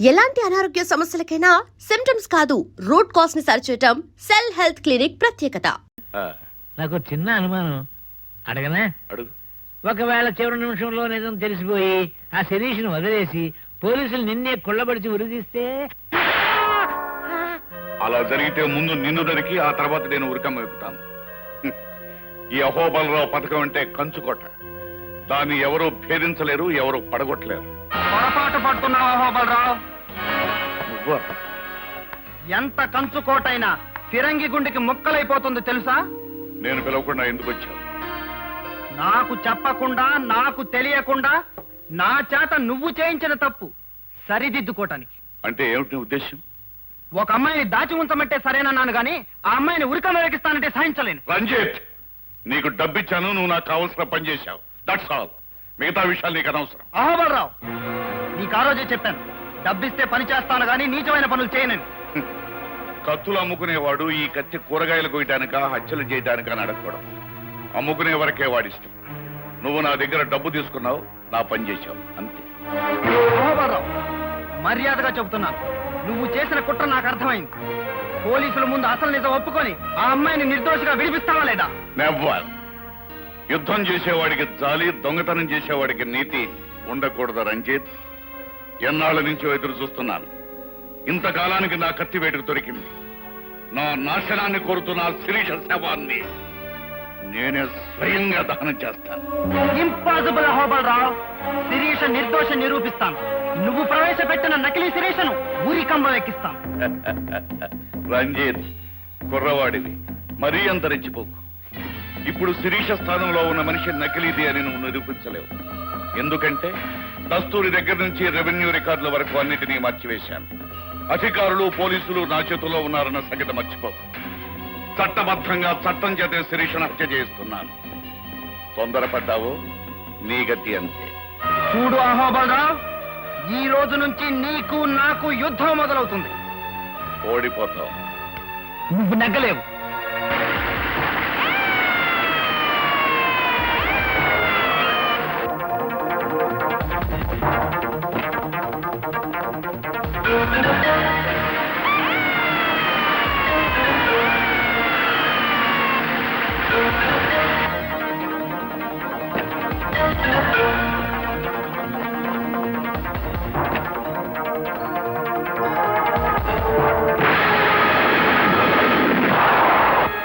ఎలాంటి అనారోగ్య సమస్యలకైనా సిమ్టమ్స్ కాదు రూట్ కాజ్ ని సరిచేయటం సెల్ హెల్త్ క్లినిక్ ప్రత్యేకత. నాకు చిన్న అనుమానం, అడగనా? అడుగు. ఒకవేళ చివరి నిమిషంలో నిజం తెలిసిపోయి ఆ శిరీష్ను వదిలేసి పోలీసులు నిన్నే కుళ్ళబడిచి ఉరిదీస్తే? అలా జరిగితే ముందు నిన్ను దొరికి ఆ తర్వాత నేను ఉరికమ్మ ఎక్కుతాను. ఈ అహోబలరావు పథకం అంటే కంచుకోట. దాన్ని ఎవరూ భేదించలేరు, ఎవరు పడగొట్టలేరు. పొరపాటు పడుతున్నావు అహోబలరావు. నువ్వా? ఎంత కంచుకోటైనా ఫిరంగి గుండెకి ముక్కలైపోతుంది తెలుసా? నేను పిలవకుండా ఎందుకు వచ్చావు? నాకు చెప్పకుండా, నాకు తెలియకుండా నా చేత నువ్వు చేయించిన తప్పు సరిదిద్దుకోటానికి. అంటే ఏమిటి నీ ఉద్దేశం? ఒక అమ్మాయిని దాచి ఉంచమంటే సరేనన్నాను గాని ఆ అమ్మాయిని ఉరికమ్మ వేకిస్తానంటే సహించలేను. రంజిత్, నీకు డబ్బిచ్చాను, నువ్వు నాకు కావలసిన పని చేశావు. That's all. మిగతా విషయాలు నీకు అనవసరం. అహోబలరావు, నీకు ఆ రోజే చెప్పాను, డబ్బిస్తే పని చేస్తాను గాని నీచమైన పనులు చేయనని. కత్తులు అమ్ముకునేవాడు ఈ కత్తి కూరగాయలు కొయ్యటానికా హత్యలు చేయటానికా అని అడగకూడదు. అమ్ముకునే వరకే వాడిష్టం. నువ్వు నా దగ్గర డబ్బు తీసుకున్నావు, నా పని చేశావు, అంతే. అహోబలరావు, మర్యాదగా చెబుతున్నాను, నువ్వు చేసిన కుట్ర నాకు అర్థమైంది. పోలీసుల ముందు అసలు నిజం ఒప్పుకొని ఆ అమ్మాయిని నిర్దోషిగా విడిపిస్తావా లేదా? నెవ్వర్. యుద్ధం చేసేవాడికి జాలి, దొంగతనం చేసేవాడికి నీతి ఉండకూడదు రంజిత్. ఎన్నాళ్ళ నుంచో ఎదురు చూస్తున్నాను. ఇంతకాలానికి నా కత్తి వేటుకు దొరికింది. నా నాశనాన్ని కోరుతున్న శిరీష శవాన్ని నేనే స్వయంగా దహనం చేస్తాను. ఇంపాసిబుల్ అహోబలరావు. శిరీష నిర్దోష నిరూపిస్తాను. నువ్వు ప్రవేశపెట్టిన నకిలీ శిరీషను ఊరికంబం ఎక్కిస్తాను. రంజిత్, కుర్రవాడివి, మరీ అంత రెచ్చిపోకు. ఇప్పుడు శిరీష స్థానంలో ఉన్న మనిషి నకిలీది అని నువ్వు నిరూపించలేవు. ఎందుకంటే దస్తూరి దగ్గర నుంచి రెవెన్యూ రికార్డుల వరకు అన్నిటినీ మార్చివేశాను. అధికారులు, పోలీసులు నా చేతుల్లో ఉన్నారన్న సంగతి మర్చిపోకు. చట్టబద్ధంగా చట్టం చేతే శిరీషను హత్య చేస్తున్నాను. తొందరపడ్డావు, నీ గతి అంతే. చూడు అహోబలరావు, ఈ రోజు నుంచి నీకు నాకు యుద్ధం మొదలవుతుంది. ఓడిపోతావు. నువ్వు నెగ్గలేవు.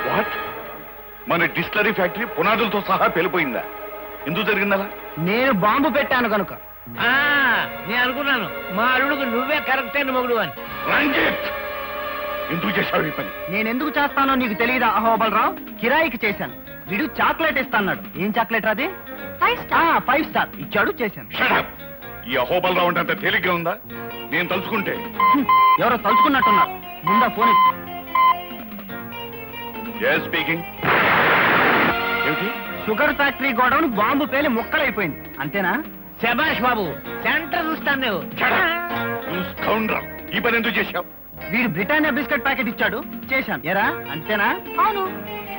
వాట్? మన డిస్టిలరీ ఫ్యాక్టరీ పునాదులతో సహా పేలిపోయిందా? ఎందుకు జరిగిందలా? నేను బాంబు పెట్టాను కనుక. నేను అనుకున్నాను మా అల్లుడికి నువ్వే కరెక్ట్ అయిన మొగుడు అని. రంజిత్, ఎందుకు చేశావు ఈ పని? నేనెందుకు చేస్తానో నీకు తెలియదా అహోబలరావు? కిరాయికి చేశాను. వీడు చాక్లెట్ ఇస్తాన్నాడు. ఏం చాక్లెట్ అది? 5 స్టార్ ఇచ్చాడు, చేశాను. Shut up! ఈ అహోబలరావు అంటే అంత తేలిగ్గా ఉందా? నేను తలుచుకుంటే. ఎవరో తలుచుకున్నట్టున్నారు. ముందా ఫోన్ ఇచ్చి. స్పీకింగ్. ఏమిటి? షుగర్ ఫ్యాక్టరీ గోడౌన్ బాంబు పేలి ముక్కలైపోయింది, అంతేనా? శభాష్ బాబు, సెంటర్ చూస్తాను నువ్వు. Shut up! You scoundrel! ఈ పని ఎందుకు చేశావు? వీడు బ్రిటానియా బిస్కెట్ ప్యాకెట్ ఇచ్చాడు, చేశాను. ఎరా, అంతేనా? అవును.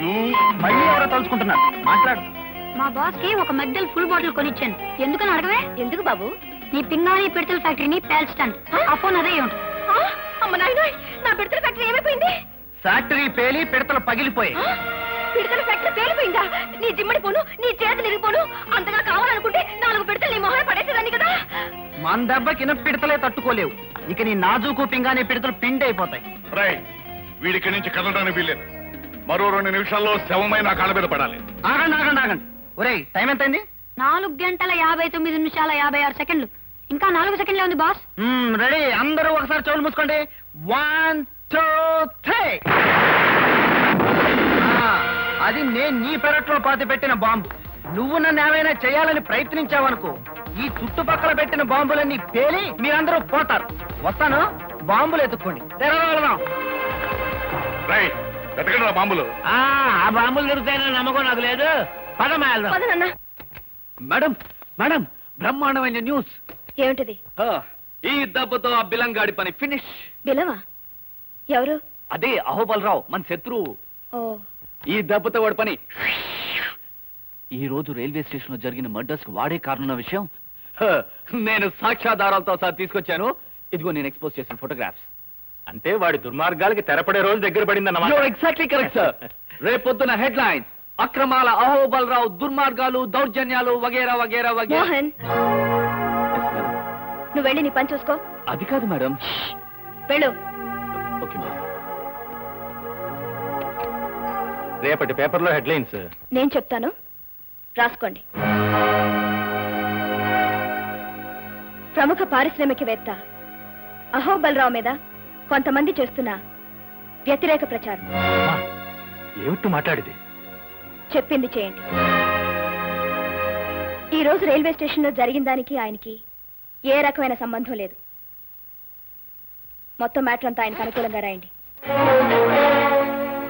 You... మళ్ళీ ఎవరో తలుచుకుంటున్నారు. మాట్లాడు. మా బాస్ కి ఒక మధ్యలో ఫుల్ బాటిల్ కొనిచ్చాను. ఎందుకని అడగవే? ఎందుకు బాబు? నీ పింగాణి పిడతల ఫ్యాక్టరీని పేల్చడానికి. ఆ ఫోన్ అదే ఉంటుంది. అమ్మ నాయనోయ్, నా పిడతల ఫ్యాక్టరీ ఏమైపోయింది? ఫ్యాక్టరీ పేలి పిడతలు పగిలిపోయాయి. పిడతల ఫ్యాక్టరీ పేలిపోయిందా? నీ జిమ్మడి పోను, నీ చేతులు ఇరిగిపోను. అంతగా కావాలనుకుంటే 4 పిడతలు నీ మొహన పడేసేదాన్ని కదా. మన దెబ్బకిన పిడతలే తట్టుకోలేవు. ఇక నీ నాజూకు పింగాణి పిడతలు పిండి అయిపోతాయి. రైట్. వీడికి నుంచి కదలడానికి వీల్లేదు. మరో 2 నిమిషాల్లో శవమై నా కాళ్ళ మీద పడాలి. ఆగండి ఆగండి ఆగండి. ఒరేయ్, టైం ఎంతైంది? 4 గంటల 59 నిమిషాల 56 సెకండ్లు. ఇంకా 4 సెకండ్లే ఉంది బాస్. రెడీ. అందరూ ఒకసారి చెవులు మూసుకోండి. 1 2 3. అది నేను నీ పెరట్లో పాతి పెట్టిన బాంబు. నువ్వు నన్ను ఏమైనా చేయాలని ప్రయత్నించావనుకో, ఈ చుట్టుపక్కల పెట్టిన బాంబులన్నీ పేలి మీరందరూ పోతారు. వస్తాను, బాంబులు ఎత్తుక్కోండి. తెరవగలదాం. రైట్. వెతకండి బాంబులు. ఆ బాంబులు దొరుకుతాయన్న నమ్మకం నాకు లేదు. పదమాయలు. మేడం, మేడం, బ్రహ్మాండమైన న్యూస్. ఏమిటిది? ఈ దెబ్బతో ఆ బిలంగాడి పని ఫినిష్. బిలవా? ఎవరు? అదే అహోబలరావు, మన శత్రువు. ఓ, ఈ దెబ్బతో వాడి పని. ఈ రోజు రైల్వే స్టేషన్ లో జరిగిన మర్డర్స్ కు వాడే కారణం విషయం నేను సాక్ష్యాధారాలతో సహా తీసుకొచ్చాను. ఇదిగో నేను ఎక్స్పోజ్ చేసిన ఫోటోగ్రాఫ్స్. అంటే వాడి దుర్మార్గాలకి తెరపడే రోజు దగ్గర పడిందన్నమాట. Exactly correct sir. రేపొద్దున హెడ్లైన్స్ అక్రమాల అహోబలరావు దుర్మార్గాలు దౌర్జన్యాలు వగేరా వగేరా వగేరా. మోహన్, నువ్వు వెళ్ళి నీ పని చూసుకో. అది కాదు మేడం. వెళ్ళు. Okay madam. రేపటి పేపర్లో హెడ్లైన్స్ నేను చెప్తాను, రాసుకోండి. ప్రముఖ పారిశ్రామికవేత్త అహోబలరావు మీద కొంతమంది చేస్తున్న వ్యతిరేక ప్రచారం. ఏమిటి మాట్లాడేది? చెప్పింది చేయండి. ఈ రోజు రైల్వే స్టేషన్లో జరిగిన దానికి ఆయనకి ఏ రకమైన సంబంధం లేదు. మొత్తం మ్యాటర్ అంతా ఆయనకు అనుకూలంగా రాయండి.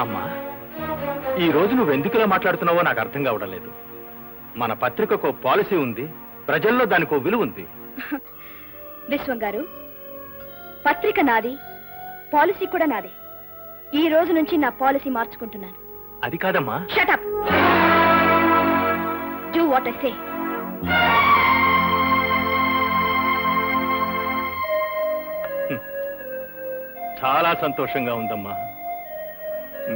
అమ్మా, ఈ రోజు నువ్వు ఎందుకులా మాట్లాడుతున్నావో నాకు అర్థం కావడం లేదు. మన పత్రికకు పాలసీ ఉంది, ప్రజల్లో దానికి ఓ విలువ ఉంది. విశ్వం గారు, పత్రిక నాది, పాలసీ కూడా నాదే. ఈ రోజు నుంచి నా పాలసీ మార్చుకుంటున్నాను. అది కాదమ్మా. Shut up. Do what I say. చాలా సంతోషంగా ఉందమ్మా.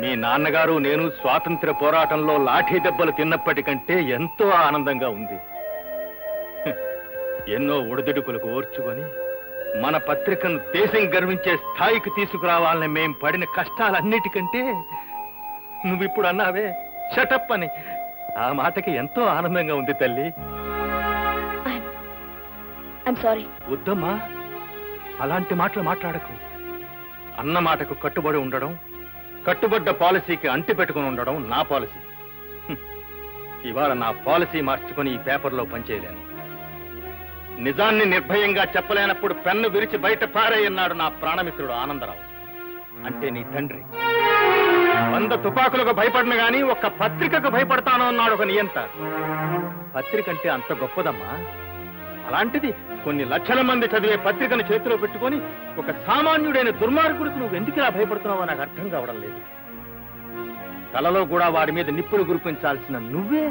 మీ నాన్నగారు నేను స్వాతంత్ర్య పోరాటంలో లాఠీ దెబ్బలు తిన్నప్పటికంటే ఎంతో ఆనందంగా ఉంది. ఎన్నో ఒడిదుడుకులకు ఓర్చుకొని మన పత్రికను దేశం గర్వించే స్థాయికి తీసుకురావాలని మేం పడిన కష్టాలన్నిటికంటే నువ్విప్పుడు అన్నావే షటప్ అని, ఆ మాటకి ఎంతో ఆనందంగా ఉంది తల్లి. I'm sorry. వద్దమ్మా, అలాంటి మాటలు మాట్లాడకు. అన్న మాటకు కట్టుబడి ఉండడం, కట్టుబడ్డ పాలసీకి అంటి పెట్టుకుని ఉండడం నా పాలసీ. ఇవాళ నా పాలసీ మార్చుకొని ఈ పేపర్లో పనిచేయలేను. నిజాన్ని నిర్భయంగా చెప్పలేనప్పుడు పెన్ను విరిచి బయట పారేయన్నాడు నా ప్రాణమిత్రుడు ఆనందరావు, అంటే నీ తండ్రి. 100 తుపాకులకు భయపడిన గాని ఒక్క పత్రికకు భయపడతాను అన్నాడు ఒక నియంత. పత్రిక అంటే అంత గొప్పదమ్మా. అలాంటిది కొన్ని లక్షల మంది చదివే పత్రికను చేతిలో పెట్టుకొని ఒక సామాన్యుడైన దుర్మార్గుడికి నువ్వు ఎందుకు ఇలా భయపడుతున్నావో నాకు అర్థం కావడం లేదు. కలలో కూడా వాడి మీద నిప్పులు గురిపించాల్సిన నువ్వే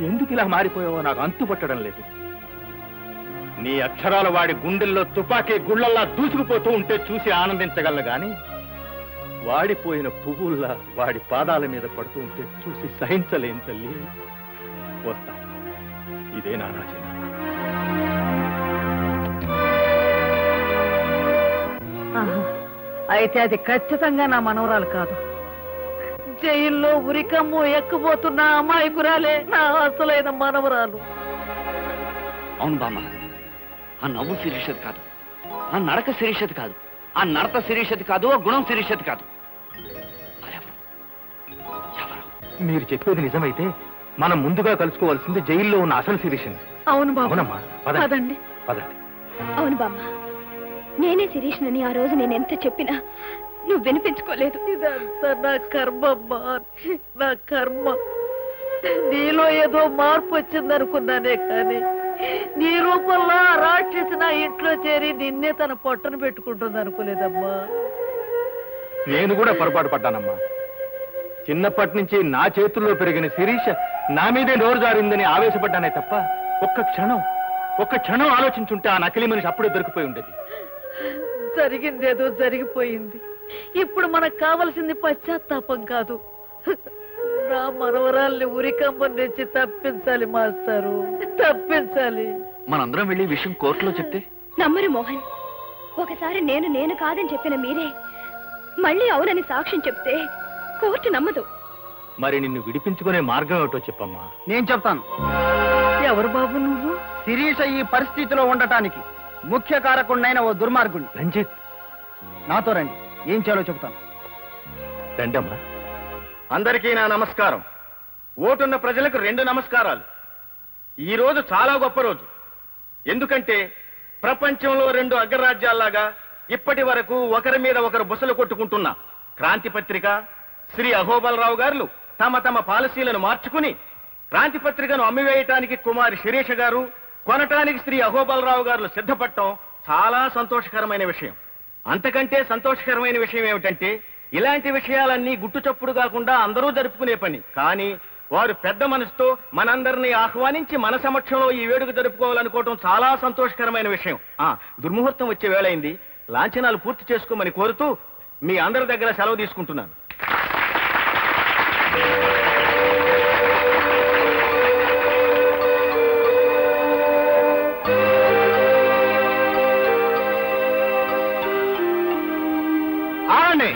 ఎందుకు ఇలా మారిపోయావో నాకు అంతుపట్టడం లేదు. నీ అక్షరాలు వాడి గుండెల్లో తుపాకీ గుళ్ళల్లా దూసుకుపోతూ ఉంటే చూసి ఆనందించగలను గాని వాడిపోయిన పువ్వుల్లా వాడి పాదాల మీద పడుతూ ఉంటే చూసి సహించలేను తల్లి. వస్తా. ఇదే నా రాజీనామా. అయితే అది ఖచ్చితంగా నా మనవరాలు కాదు. జైల్లో ఉరికమ్ము ఎక్కుపోతున్న అమాయకురాలే నా అసలైన మనవరాలు. అవును బామ్మ, ఆ నవ్వు శిరీషది కాదు, ఆ నడక శిరీషది కాదు, ఆ నడత శిరీషది కాదు, ఆ గుణం శిరీషది కాదు. మీరు చెప్పేది నిజమైతే మనం ముందుగా కలుసుకోవాల్సింది జైల్లో ఉన్న అసలు శిరీషని. అవును బాబు. అవునమ్మా, పదండి. పదండి. అవును బామ్మ, నేనే శిరీష్నని ఆ రోజు నేను ఎంత చెప్పినా నువ్వు వినిపించుకోలేదు. ఇదంతా నా కర్మమ్మా, నా కర్మ. నీలో ఏదో మార్పు వచ్చిందనుకున్నానే కానీ నీ రూపంలో ఆ రాక్షసి నా ఇంట్లో చేరి నిన్నే తన పొట్టను పెట్టుకుంటుంది అనుకోలేదమ్మా. నేను కూడా పొరపాటు పడ్డానమ్మా. చిన్నప్పటి నుంచి నా చేతుల్లో పెరిగిన శిరీష నా మీదే నోరు జారిందని ఆవేశపడ్డానే తప్ప ఒక్క క్షణం ఆలోచించుంటే ఆ నకిలీ మనిషి అప్పుడే దొరికిపోయి ఉండేది. జరిగిందేదో జరిగిపోయింది. ఇప్పుడు మనకు కావలసింది పశ్చాత్తాపం కాదు, నా మనవరాల్ని ఉరికమ్మని తెచ్చి తప్పించాలి మాస్టారు, తప్పించాలి. మనందరం వెళ్ళి విషయం కోర్టులో చెప్తే నమ్మరు మోహన్. ఒకసారి నేను కాదని చెప్పిన మీరే మళ్ళీ అవునని సాక్ష్యం చెప్తే కోర్టు నమ్మదు. మరి నిన్ను విడిపించుకునే మార్గం ఏమిటో చెప్పమ్మా. నేను చెప్తాను. ఎవరు బాబు నువ్వు? శిరీష ఈ పరిస్థితిలో ఉండటానికి ముఖ్య కారకుడినైన ఓ దుర్మార్గుణ్ణి. రంజిత్, నాతో రండి, ఏం చేయాలో చెప్తాను. రండమ్మా. అందరికీ నా నమస్కారం. ఓటున్న ప్రజలకు 2 నమస్కారాలు. ఈ రోజు చాలా గొప్ప రోజు. ఎందుకంటే ప్రపంచంలో 2 అగ్రరాజ్యాల్లాగా ఇప్పటి వరకు ఒకరి మీద ఒకరు బుసలు కొట్టుకుంటున్న క్రాంతి పత్రిక, శ్రీ అహోబలరావు గారు తమ తమ పాలసీలను మార్చుకుని క్రాంతి పత్రికను అమ్మివేయటానికి కుమారి శిరీష గారు, కొనటానికి శ్రీ అహోబలరావు గారు సిద్ధపడటం చాలా సంతోషకరమైన విషయం. అంతకంటే సంతోషకరమైన విషయం ఏమిటంటే ఇలాంటి విషయాలన్నీ గుట్టుచప్పుడు కాకుండా అందరూ జరుపుకునే పని. కానీ వారు పెద్ద మనసుతో మనందరినీ ఆహ్వానించి మన సమక్షంలో ఈ వేడుక జరుపుకోవాలనుకోవటం చాలా సంతోషకరమైన విషయం. దుర్ముహూర్తం వచ్చే వేళైంది. లాంఛనాలు పూర్తి చేసుకోమని కోరుతూ మీ అందరి దగ్గర సెలవు తీసుకుంటున్నాను. ఆగండి.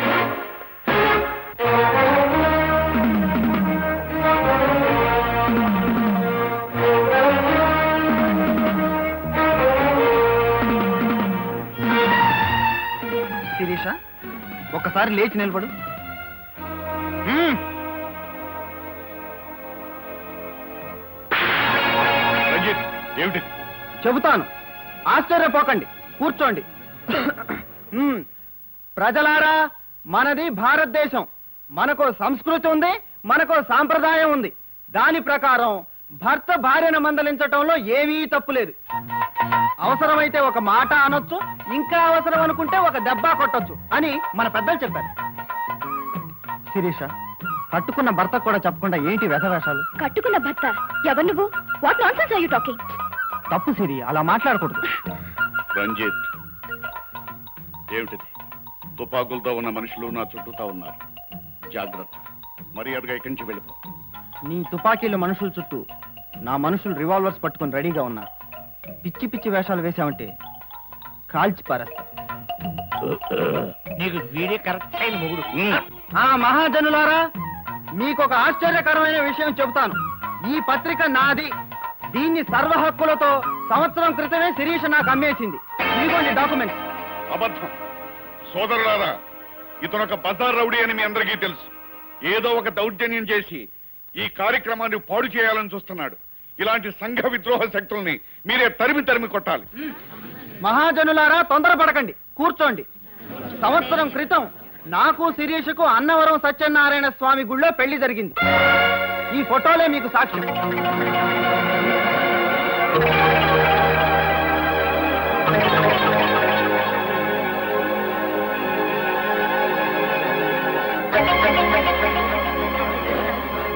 శిరీష, ఒక్కసారి లేచి నిలబడు. రంజిత్, ఏమిటి? చెబుతాను, ఆశ్చర్యపోకండి, కూర్చోండి. ప్రజలారా, మనది భారతదేశం. మనకో సంస్కృతి ఉంది, మనకో సాంప్రదాయం ఉంది. దాని ప్రకారం భర్త భార్యను మందలించటంలో ఏమీ తప్పులేదు. అవసరమైతే ఒక మాట అనొచ్చు, ఇంకా అవసరం అనుకుంటే ఒక దెబ్బ కొట్టొచ్చు అని మన పెద్దలు చెప్పారు. శిరీష, కట్టుకున్న భర్త కూడా చెప్పకుండా ఏంటి వ్యధవేషాలు? కట్టుకున్న భర్త ఎవరు నువ్వు? What nonsense are you talking? తప్పు సిరి, అలా మాట్లాడకూడదు. రంజిత్, ఏమిటిది? తుపాకులతో ఉన్న మనుషులు నా చుట్టూతా ఉన్నారు. జాగ్రత్త, మర్యాదగా ఇక్కడి నుంచి వెళ్ళిపో. నీ తుపాకీలు మనుషుల చుట్టూ, నా మనుషులు రివాల్వర్స్ పట్టుకుని రెడీగా ఉన్నారు. పిచ్చి పిచ్చి వేషాలు వేశామంటే కాల్చి పారేస్తా. నీకు వీడే కరెక్ట్ అయిన మొగుడు. మహాజనులారా, మీకొక ఆశ్చర్యకరమైన విషయం చెబుతాను. ఈ పత్రిక నాది. దీన్ని సర్వ హక్కులతో సంవత్సరం క్రితమే శిరీష నాకు అమ్మేసింది. ఇదిగోండి డాక్యుమెంట్స్. అబద్ధం. సోదరులారా, ఇతనొక బజార్ రౌడీ అని మీ అందరికీ తెలుసు. ఏదో ఒక దౌర్జన్యం చేసి ఈ కార్యక్రమాన్ని పాడు చేయాలని చూస్తున్నాడు. ఇలాంటి సంఘ విద్రోహ శక్తుల్ని మీరే తరిమి తరిమి కొట్టాలి. మహాజనులారా, తొందరపడకండి, కూర్చోండి. సంవత్సరం క్రితం నాకు శిరీషకు అన్నవరం సత్యనారాయణ స్వామి గుళ్ళో పెళ్లి జరిగింది. ఈ ఫోటోలే మీకు సాక్ష్యం.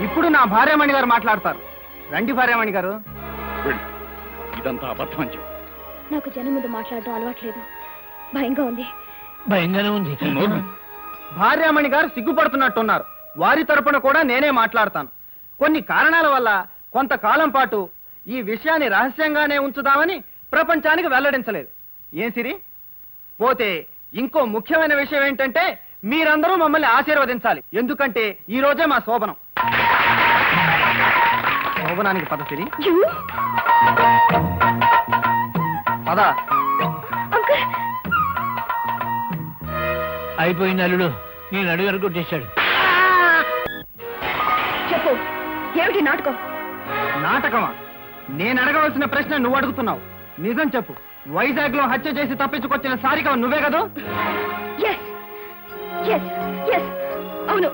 ఇప్పుడు నా భార్యామణి గారు మాట్లాడతారు. రండి భార్యామణి గారు. వెళ్ళు. ఇదంతా అబద్ధం అని చెప్పు. నాకు జనం ముందు మాట్లాడడం అలవాట్లేదు, భయంగా ఉంది. భయంగానే ఉంది. భార్యామణి గారు సిగ్గుపడుతున్నట్టున్నారు. వారి తరపున కూడా నేనే మాట్లాడతాను. కొన్ని కారణాల వల్ల కొంతకాలం పాటు ఈ విషయాన్ని రహస్యంగానే ఉంచుదామని ప్రపంచానికి వెల్లడించలేదు. ఏం సిరి? పోతే ఇంకో ముఖ్యమైన విషయం ఏంటంటే, మీరందరూ మమ్మల్ని ఆశీర్వదించాలి. ఎందుకంటే ఈ రోజే మా శోభనం. శోభనానికి పద సిరి. పద. అయిపోయింది అల్లుడు, నేను అడుగు కొట్టేశాడు. చెప్పు, ఏమిటి నాటకం? నాటకమా? నేను అడగవలసిన ప్రశ్న నువ్వు అడుగుతున్నావు. నిజం చెప్పు, వైజాగ్ లో హత్య చేసి తప్పించుకొచ్చిన సారిక నువ్వే కదా? అవును.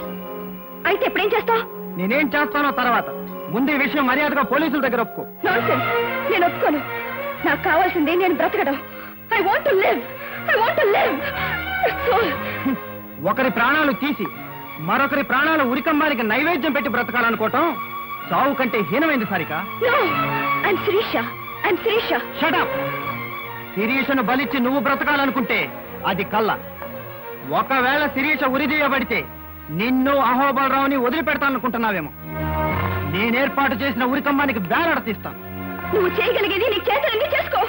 అయితే ఇప్పుడేం చేస్తావు? నేనేం చేస్తానో తర్వాత. ముందు ఈ విషయం మర్యాదగా పోలీసుల దగ్గర ఒప్పుకో. నాన్సెన్స్. నేను ఒప్పుకోను. నాకు కావాల్సింది నేను బ్రతకడం. I want to live. ఒకరి ప్రాణాలు తీసి మరొకరి ప్రాణాలు ఉరికంబానికి నైవేద్యం పెట్టి బ్రతకాలనుకోవటం చావు కంటే హీనమైంది సారిక. Shut up. శిరీషను బలిచ్చి నువ్వు బ్రతకాలనుకుంటే అది కళ్ళ. ఒకవేళ శిరీష ఉరిదీయబడితే నిన్ను అహోబలరావుని వదిలిపెడతాననుకుంటున్నావేమో. నేనేర్పాటు చేసిన ఉరికంబానికి బ్యానర్ తీస్తాను. నువ్వు చేయగలిగేది నీ చేతులన్నీ చేసుకో.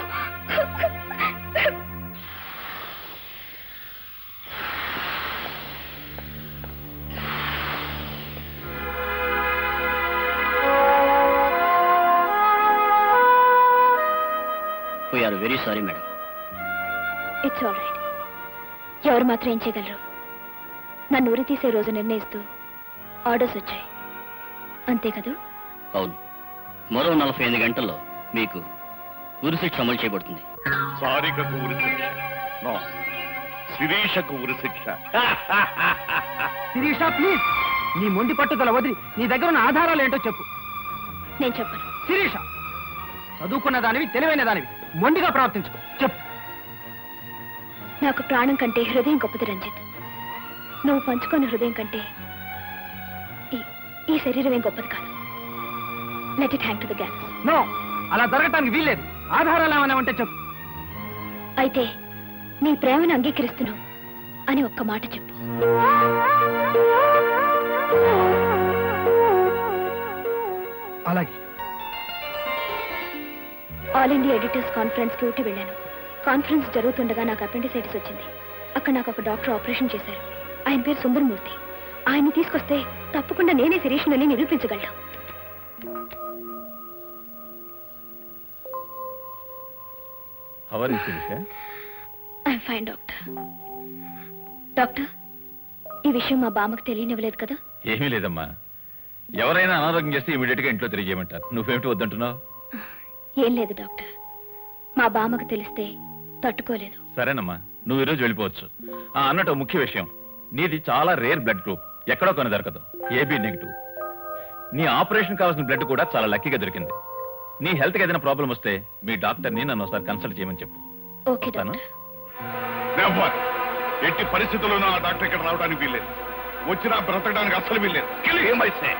We are very sorry, madam. It's all right. ఎవరు మాత్రం ఏం చేయగలరు? నన్ను ఉరి తీసే రోజు నిర్ణయిస్తూ ఆర్డర్స్ వచ్చాయి, అంతే కదా? అవును. మరో 48 గంటల్లో మీకు ఉరిశిక్ష అమలు చేయబడుతుంది. సారికకు ఉరిశిక్ష? నో, శిరీషకు ఉరిశిక్ష. శిరీష, ప్లీజ్, నీ మొండి పట్టుదల వదిలి నీ దగ్గర ఉన్న ఆధారాలు ఏంటో చెప్పు. నేను చెప్పను. శిరీష, చదువుకున్న దానివి, తెలివైన దానివి, మొండిగా ప్రవర్తించుకో. చెప్పు. నాకు ప్రాణం కంటే హృదయం గొప్పది రంజిత్. నువ్వు పంచుకున్న హృదయం కంటే ఈ శరీరం ఏం గొప్పది కాదు. Let it hang to the gas. No, అలా జరగటానికి వీల్లేదు. ఆధారాలు ఏమైనా ఉంటే చెప్పు. అయితే నీ ప్రేమను అంగీకరిస్తున్నావు అని ఒక్క మాట చెప్పు. అలాగే. ఆల్ ఇండియా ఎడిటర్స్ కాన్ఫరెన్స్ కి ఊటీ వెళ్ళాను. కాన్ఫరెన్స్ జరుగుతుండగా నాకు అపెండిసైటిస్ వచ్చింది. అక్కడ నాకు ఒక డాక్టర్ ఆపరేషన్ చేశారు. ఆయన పేరు సుందరమూర్తి. ఆయన్ని తీసుకొస్తే తప్పకుండా నేనే శిరీష్ని నిరూపించగలను. I'm fine doctor. డాక్టర్, ఈ విషయం మా బామ్మకు తెలియనివ్వలేదు కదా? ఏమీ లేదమ్మా. ఎవరైనా అనారోగ్యం చేస్తే ఇమీడియట్ గా ఇంట్లో తెలియజేయమంటారు. నువ్వేమిటి వద్దంటున్నావు? ఏం లేదు డాక్టర్, మా బామ్మకు తెలిస్తే తట్టుకోలేదు. సరేనమ్మా, నువ్వు ఈరోజు వెళ్ళిపోవచ్చు. అన్నట్టు ముఖ్య విషయం, నీది చాలా రేర్ బ్లడ్ గ్రూప్, ఎక్కడో కొన్ని దొరకదు, ఏబీ నెగిటివ్. నీ ఆపరేషన్ కావాల్సిన బ్లడ్ కూడా చాలా లక్కీగా దొరికింది. నీ హెల్త్కి ఏదైనా ప్రాబ్లం వస్తే మీ డాక్టర్ని నన్ను ఒకసారి కన్సల్ట్ చేయమని చెప్పు. Okay doctor. ఎట్టి పరిస్థితుల్లోనూ ఆ డాక్టర్ ఇక్కడ రావడానికి వీల్లేదు. వచ్చినా బ్రతకడానికి అస్సలు వీల్లేదు. ఏమైతే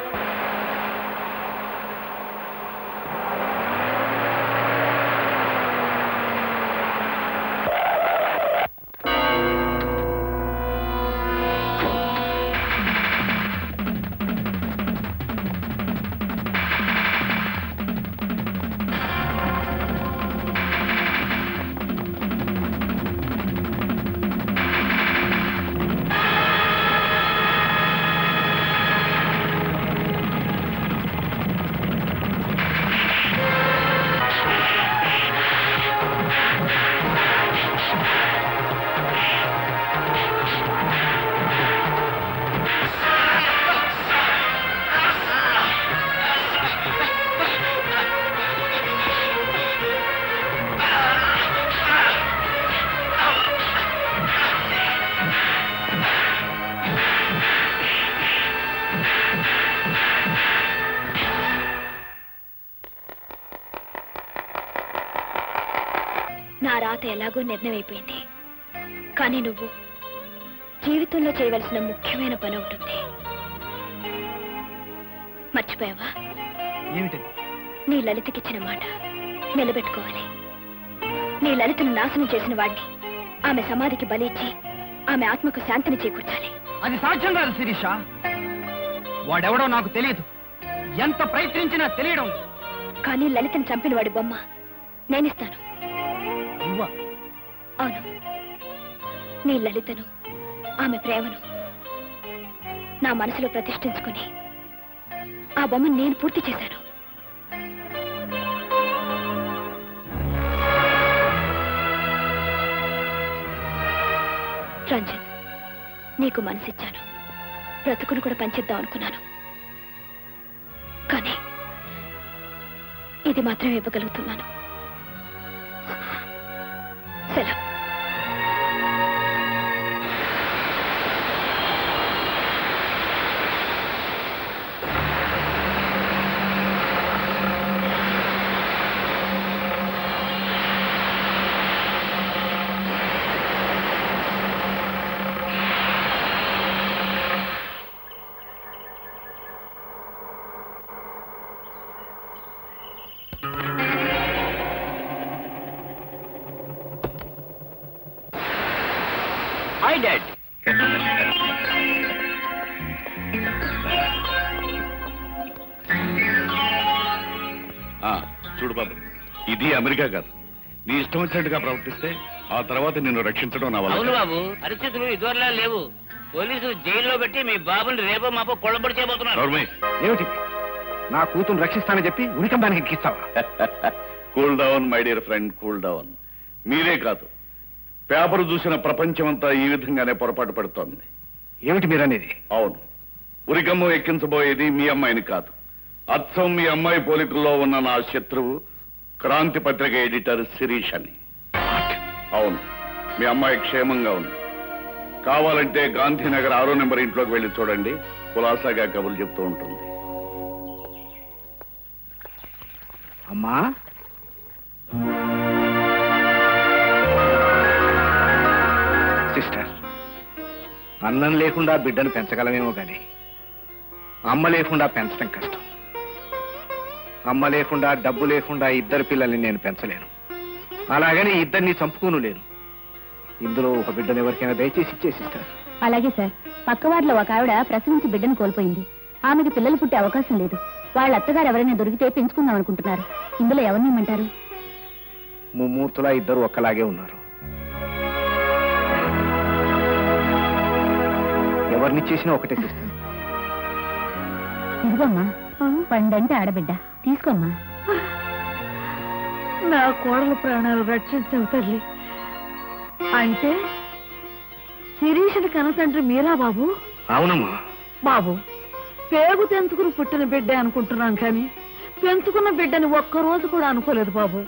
నా రాత ఎలాగో నిర్ణయం అయిపోయింది. కానీ నువ్వు జీవితంలో చేయవలసిన ముఖ్యమైన పని ఉంటుంది. మర్చిపోయావా? ఏమిటది? నీ లలితకిచ్చిన మాట నిలబెట్టుకోవాలి. నీ లలితను నాశనం చేసిన వాడిని ఆమె సమాధికి బలిచ్చి ఆమె ఆత్మకు శాంతిని చేకూర్చాలి. అది సాధ్యం కాదు శిరీష. వాడెవడో నాకు తెలియదు, ఎంత ప్రయత్నించినా తెలియడం. కానీ లలితను చంపిన వాడి బొమ్మ నేనిస్తాను. అవును, నీ లలితను, ఆమె ప్రేమను నా మనసులో ప్రతిష్ఠించుకుని ఆ బొమ్మను నేను పూర్తి చేశాను. రంజిత్, నీకు మనసిచ్చాను, బ్రతుకును కూడా పంచిద్దాం అనుకున్నాను. కానీ ఇది మాత్రం ఇవ్వగలుగుతున్నాను. సెలవు. Hi dad. చూడు బాబు, ఇది అమెరికా కాదు. నీ ఇష్టం వచ్చినట్టుగా ప్రవర్తిస్తే ఆ తర్వాత నిన్ను రక్షించడం నా అవును వల్ల. బాబు, పరిస్థితులు ఇదివరలా లేవు. పోలీసులు జైల్లో పెట్టి మీ బాబుని రేపో మాపో కొల్లబడి చేయబోతున్నారు. ఏమిటి? నా కూతురు రక్షిస్తానని చెప్పి ఉరికంబానికి ఎక్కిస్తావా? Cool down my dear friend, cool down. మీరే కాదు, పేపర్ చూసిన ప్రపంచమంతా ఈ విధంగానే పొరపాటు పడుతోంది. ఏమిటి మీరనేది? అవును, ఉరికమ్మ ఎక్కించబోయేది మీ అమ్మాయిని కాదు, అచ్చం మీ అమ్మాయి పోలికల్లో ఉన్న నా శత్రువు క్రాంతి పత్రిక ఎడిటర్ శిరీష్ అని. అవును, మీ అమ్మాయి క్షేమంగా ఉంది. కావాలంటే గాంధీనగర్ 6వ నెంబర్ ఇంట్లోకి వెళ్ళి చూడండి, కులాసాగా కబుర్లు చెప్తూ ఉంటుంది. అమ్మా, సిస్టర్, అన్నం లేకుండా బిడ్డను పెంచగలమేమో కానీ అమ్మ లేకుండా పెంచడం కష్టం. అమ్మ లేకుండా డబ్బు లేకుండా ఇద్దరు పిల్లల్ని నేను పెంచలేను. అలాగని ఇద్దరిని చంపుకోను లేను. ఇందులో ఒక బిడ్డను ఎవరికైనా దయచేసి ఇచ్చేసిస్తారు. అలాగే సార్, పక్కవారిలో ఒక ఆవిడ ప్రసవించి బిడ్డను కోల్పోయింది. ఆమెకు పిల్లలు పుట్టే అవకాశం లేదు. వాళ్ళ అత్తగారు ఎవరైనా దొరికితే పెంచుకుందాం అనుకుంటున్నారు. ఇందులో ఎవరిని ఇమ్మంటారు? ముమ్మూర్తులా ఇద్దరు ఒక్కలాగే ఉన్నారు. ఎవరిని చేసినా ఒకటే చేస్తాను. ఇదిగోమ్మా, పండంటే ఆడబిడ్డ, తీసుకోమ్మా. నా కోడల ప్రాణాలు రక్షించవు తల్లి. అంటే శిరీషుడి కనతండ్రి మీరా బాబు? అవునమ్మా. బాబు, పేగు తెంచుకుని పుట్టిన బిడ్డ అనుకుంటున్నాం కానీ పెంచుకున్న బిడ్డని ఒక్కరోజు కూడా అనుకోలేదు బాబు.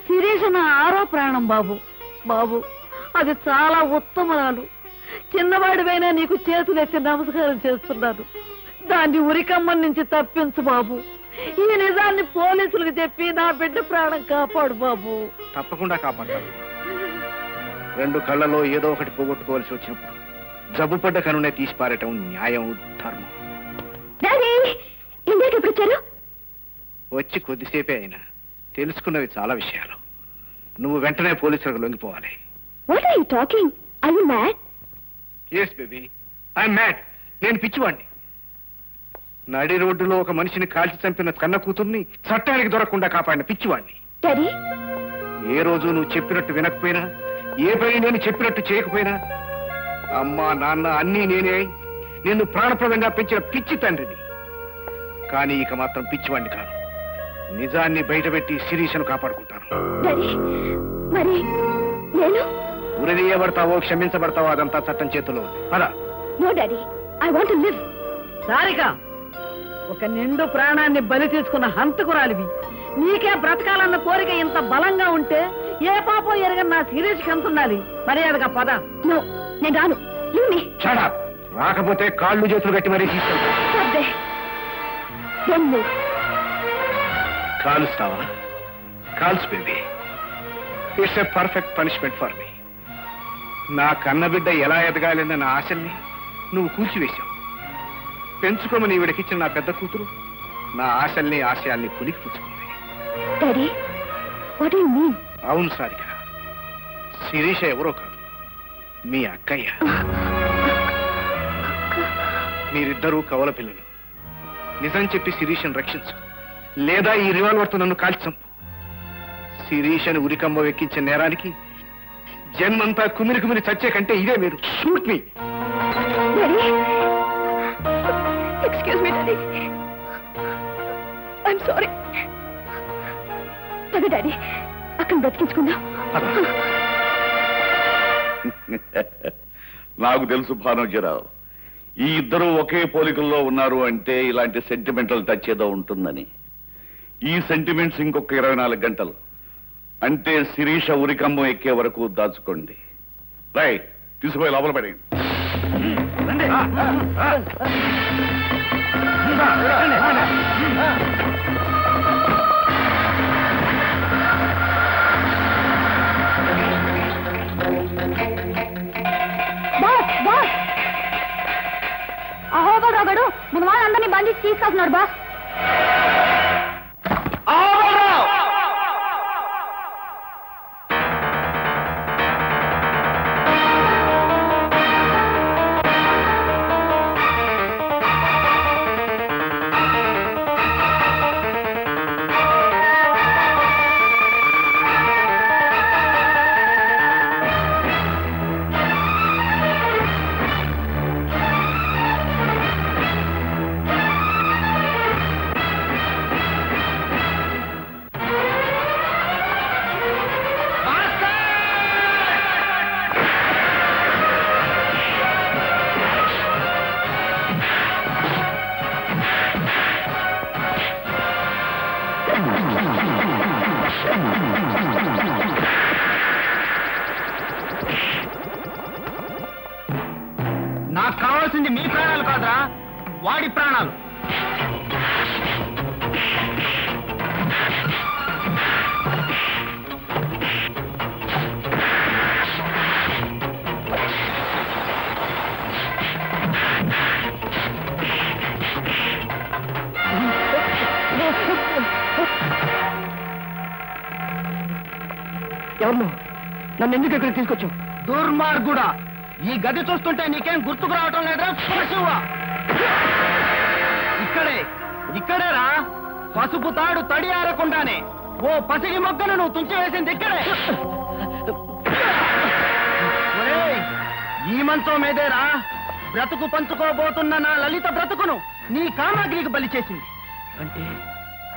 శిరీష నా ఆరో ప్రాణం బాబు. బాబు, అది చాలా ఉత్తమరాలు. చిన్నవాడివైనా నీకు చేతులెత్తి నమస్కారం చేస్తున్నాను. దాన్ని ఉరికమ్మం నుంచి తప్పించు బాబు. ఈ నిజాన్ని పోలీసులకు చెప్పి నా బిడ్డ ప్రాణం కాపాడు బాబు. తప్పకుండా కాపాడతాను. రెండు కళ్ళలో ఏదో ఒకటి పోగొట్టుకోవాల్సి వచ్చినప్పుడు జబ్బుపడ్డ కనునే తీసి పారటం న్యాయం, ధర్మం. ఎప్పుడు వచ్చారు? వచ్చి కొద్దిసేపే అయినా తెలుసుకున్నవి చాలా విషయాలు. నువ్వు వెంటనే పోలీసులకు లొంగిపోవాలి. What are you talking? Are you mad? Yes baby, I'm mad. నేను పిచ్చివాణ్ణి. నడి రోడ్డులో ఒక మనిషిని కాల్చి చంపిన కన్న కూతుర్ని చట్టానికి దొరకకుండా కాపాడిన పిచ్చివాణ్ణి. డాడీ, ఏ రోజు నువ్వు చెప్పినట్టు వినకపోయినా, ఏ పని నేను చెప్పినట్టు చేయకపోయినా, అమ్మా నాన్న అన్నీ నేనే నిన్ను ప్రాణప్రదంగా పెంచిన పిచ్చి తండ్రిని. కానీ ఇక మాత్రం పిచ్చివాణ్ణి కాదు. నిజాన్ని బయటపెట్టి శిరీషను కాపాడుకుంటాను. డాడీ, మరి నేను ఉరిదీయబడతావో క్షమించబడతావో అదంతా చట్టం చేతిలో ఉంది. పద. No daddy, I want to live. Sarika, ఒక నిండు ప్రాణాన్ని బలి తీసుకున్న హంతకురాలివి. నీకే బ్రతకాలన్న కోరిక ఇంత బలంగా ఉంటే ఏ పాపం ఎరగని నా శిరీష్ కంతుండాలి. మర్యాదగా పద. నో, నేను రాను. Leave me. Shut up. రాకపోతే కాళ్ళు చేతులు కట్టి మరీ తీసుకెళ్తా. Stop there. Don't move. కాలుస్తావా? కాల్స్ baby. It's a perfect punishment for me. నా కన్నబిడ్డ ఎలా ఎదగాలన్న నా ఆశల్ని నువ్వు కూల్చివేశావు. పెంచుకోమని ఈవిడకిచ్చిన నా పెద్ద కూతురు నా ఆశల్ని ఆశయాల్ని పులికి పుచ్చుకుంది. Daddy, what do you mean? అవును సారిక, శిరీష ఎవరో కాదు, మీ అక్కయ్య. మీరిద్దరూ కవల పిల్లలు. నిజం చెప్పి శిరీషను రక్షించు, లేదా ఈ రివాల్వర్తో నన్ను కాల్చి చంపు. శిరీషను ఉరికంబ ఎక్కించిన నేరానికి జన్మంతా కుమిరి కుమిరి చచ్చే కంటే ఇదే మీరు. Shoot me. Daddy, excuse me daddy, I'm sorry. పద డాడీ, అక్కడ బ్రతికించుకుందాం. నాకు తెలుసు భానుజీరావు, ఈ ఇద్దరు ఒకే పోలికల్లో ఉన్నారు అంటే ఇలాంటి సెంటిమెంటల్ టచ్ ఏదో ఉంటుందని. ఈ సెంటిమెంట్స్ ఇంకొక 24 గంటలు అంటే శిరీష ఉరికంబం ఎక్కే వరకు దాచుకోండి. రైట్, తీసుకుపోయి లోపల పడేయండి. అహోబరాగడు మన వాళ్ళందరినీ బంధించి తీసుకొస్తున్నాడు బాస్. నాకు కావాల్సింది మీ ప్రాణాలు కాదురా, వాడి ప్రాణాలు. ఎవరు నన్ను ఎందుకు ఇక్కడికి తీసుకొచ్చావు? దుర్మార్గుడా, ఈ గది చూస్తుంటే నీకేం గుర్తుకు రావటం లేదా? పశువా, ఇక్కడేరా పసుపు తాడు తడి ఆరకుండానే ఓ పసిడి మొగ్గను నువ్వు తుంచివేసింది ఇక్కడే. ఒరేయ్, ఈ మంచం మీదేరా బ్రతుకు పంచుకోబోతున్న నా లలిత బ్రతుకును నీ కామాగ్రికి బలి చేసింది.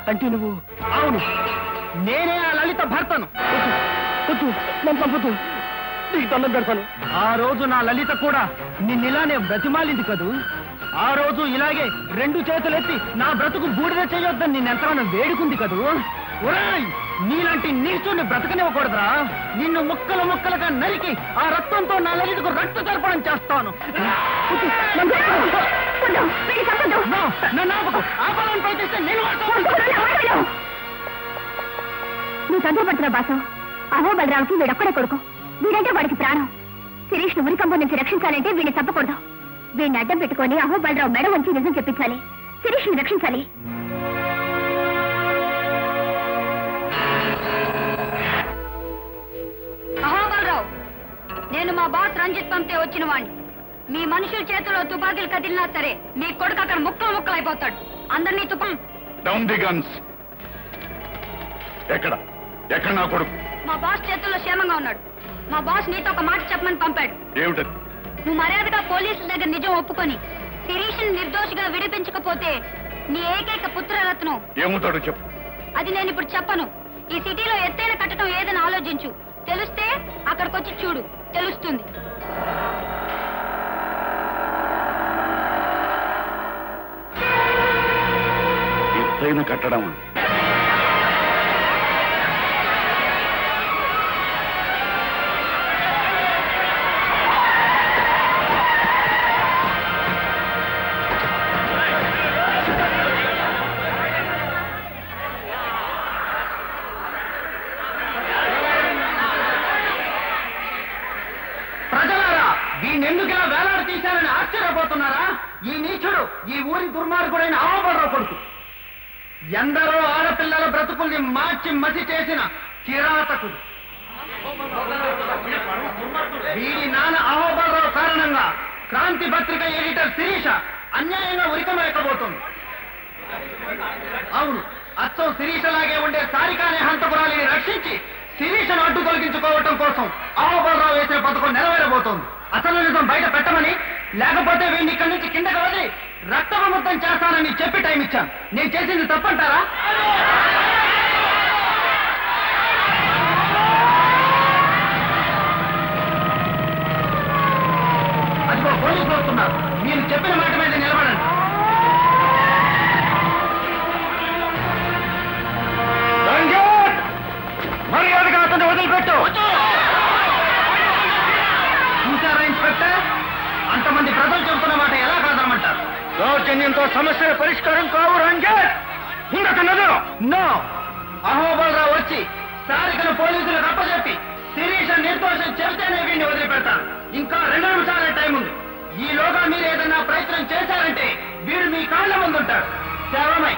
అంటే నువ్వు? అవును, నేనే ఆ లలిత భర్తను. నన్ను చంపుతూ నీకు దండం పెడతాను. ఆ రోజు నా లలిత కూడా నిన్నిలానే బ్రతిమాలింది కదూ. ఆ రోజు ఇలాగే 2 చేతులెత్తి నా బ్రతుకు బూడిద చేయొద్దని నిన్నెంతగానో వేడుకుంది కదూ. ఒరేయ్, నీలాంటి నీచుని బ్రతకనివ్వకూడదురా. నిన్ను ముక్కలు ముక్కలుగా నరికి ఆ రక్తంతో నా లలితకు రక్త తర్పణం చేస్తాను. నన్ను ఆపాలని ప్రయత్నిస్తే నేను నువ్వు తొందరపడుతున్నావు బాసు. అహో బలరావుకి వీడొక్కడే కొడుకు. వీడంటే వాడికి ప్రాణం. శిరీష్ ను ఉరికంపం నుంచి రక్షించాలంటే వీడిని తప్పకూడదు. వీడిని అడ్డం పెట్టుకొని అహో బలరావు మెడ వంచి నిజం చెప్పించాలి. శిరీష్ ని రక్షించాలి. అహో బలరావు, నేను మా బాస్ రంజిత్ పంపితే వచ్చిన వాణ్ణి. మీ మనుషుల చేతిలో తుపాకీలు కదిలినా సరే మీ కొడుకు అక్కడ ముక్కలు ముక్కలు అయిపోతాడు. అందరినీ డౌన్ ది గన్స్. ఎక్కడ నా కొడుకు? మా బాస్ చేతుల్లో క్షేమంగా ఉన్నాడు. మా బాస్ నీతో ఒక మాట చెప్పమని పంపాడు. ఏమిటది? నువ్వు మర్యాదగా పోలీసుల దగ్గర నిజం ఒప్పుకొని శిరీష్ నిర్దోషిగా విడిపించకపోతే నీ ఏకైక పుత్రరత్నం ఏమవుతాడో చెప్పు. అది నేను ఇప్పుడు చెప్పను. ఈ సిటీలో ఎత్తైన కట్టడం ఏదని ఆలోచించు. తెలిస్తే అక్కడికొచ్చి చూడు, తెలుస్తుంది. ఎత్తైన కట్టడమా? వీణెందుకులా వేలాడు తీశారని ఆశ్చర్యపోతున్నారా? ఈ నీచుడు ఈ ఊరి దుర్మార్గుడైన అహోబలరావు కొడుకు. ఎందరో ఆడపిల్లల బ్రతుకుల్ని మార్చి మసి చేసిన కిరాతకుడు. వీడి నాన్న అహోబలరావు కారణంగా క్రాంతి పత్రిక ఎడిటర్ శిరీష అన్యాయంగా ఉరికమేయకపోతుంది. అవును, అచ్చం శిరీషలాగే ఉండే సారికానే హంతపురాలిని రక్షించి శిరీషను అడ్డు తొలగించుకోవటం కోసం అహోబలరావు వేసిన పథకం నెరవేరబోతోంది. అసలు నిజం బయట పెట్టమని, లేకపోతే వీడిని ఇక్కడి నుంచి కిందకి వదిలి రక్తవిముక్తం చేస్తానని చెప్పి టైం ఇచ్చాను. నేను చేసింది తప్పంటారా? అదిగో పోలీసులు వస్తున్నారు. మీరు చెప్పిన మాట మీద నిలబడండి. మర్యాదగా అతను వదిలిపెట్టు. చూసారా ఇన్స్పెక్టర్, అంతమంది ప్రజలు చెబుతున్న మాట ఎలా కాదనమంటారు? దౌర్జన్యంతో సమస్యల పరిష్కారం కావు రంజిత్. నో, అహోబలరావు వచ్చి సారికను పోలీసులకు అప్పచెప్పి శిరీష నిర్దోషం చెబితేనే వీడిని వదిలిపెడతాను. ఇంకా 2 నిమిషాలే టైం ఉంది. ఈలోగా మీరు ఏదైనా ప్రయత్నం చేశారంటే వీడు మీ కాళ్ళ ముందుంటాడు. శవమై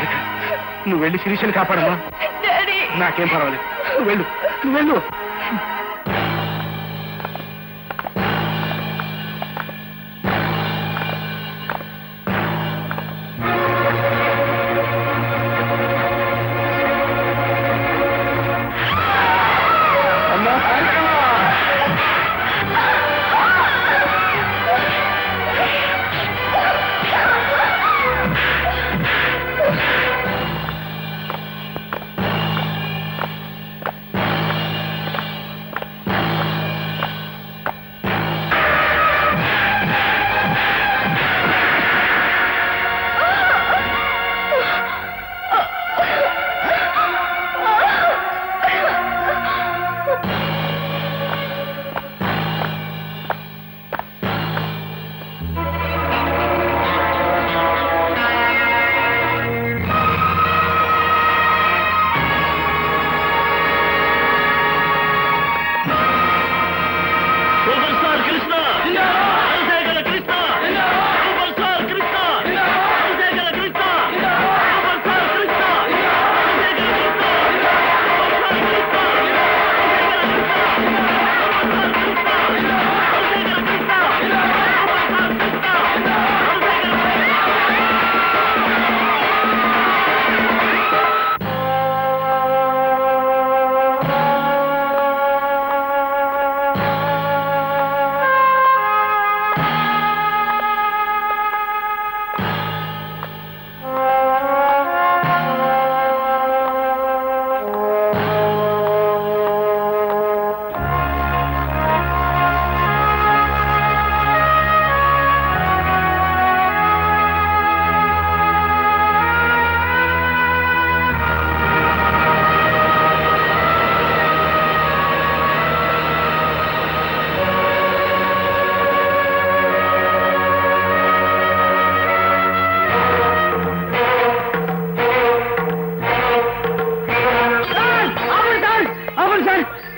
రాధిక నువ్వు వెళ్ళి శిరీషని కాపాడమ్మా. నాకేం పర్వాలేదు, నువ్వు వెళ్ళు, నువ్వు వెళ్ళు.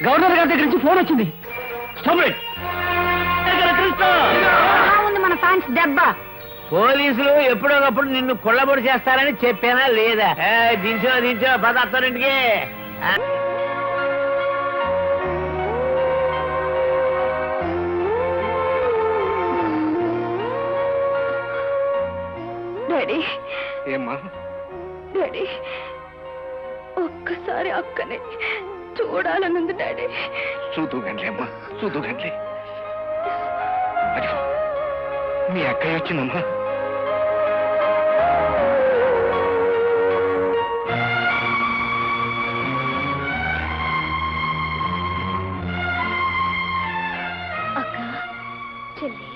గవర్నర్ గారి దగ్గర నుంచి ఫోన్ వచ్చింది. ఉంది మన ఫ్యాన్స్ దెబ్బ. పోలీసులు ఎప్పుడోకప్పుడు నిన్ను కొల్లబొడి చేస్తారని చెప్పానా లేదా? దించో పదార్థానికి. డాడీ ఏమ్మా? డాడీ ఒక్కసారి అక్కనే చూడాలనుంది డాడీ. చూదుగండి అమ్మా, చూదుగండి. అదిగో మీ అక్కయ్య వచ్చిందమ్మా. అక్క చెల్లి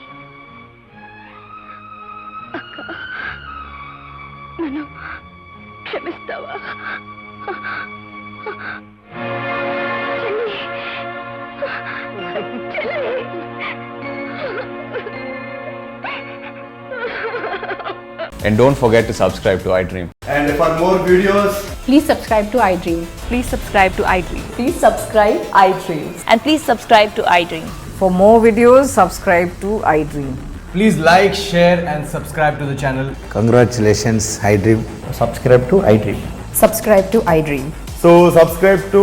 అక్క నన్ను క్షమిస్తావా? And don't forget to subscribe to iDream. And for more videos, please subscribe to iDream. Please subscribe to iDream. Please subscribe iDream. And please subscribe to iDream. For more videos, subscribe to iDream. Please like, share, and subscribe to the channel. Congratulations, iDream. Subscribe to iDream. Subscribe to iDream. So subscribe to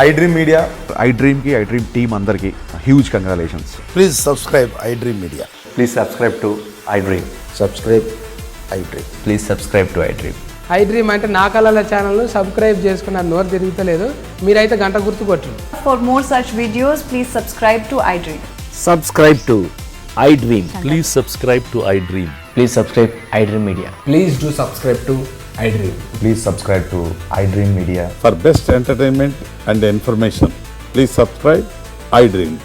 iDream Media. iDream ki iDream team andarki huge congratulations. Please subscribe iDream Media. Please subscribe to iDream. Subscribe iDream. Please subscribe to iDream. iDream అంటే నా కళల channel subscribe చేసుకున్న నోరు తిరుగుతలేదు. మీరైతే గంట గుర్తు కొట్టండి. For more such videos, please subscribe to iDream. Subscribe to iDream. Please subscribe to iDream. Please subscribe iDream Media. Please do subscribe to iDream. Please subscribe to iDream Media. For best entertainment and information, please subscribe iDream.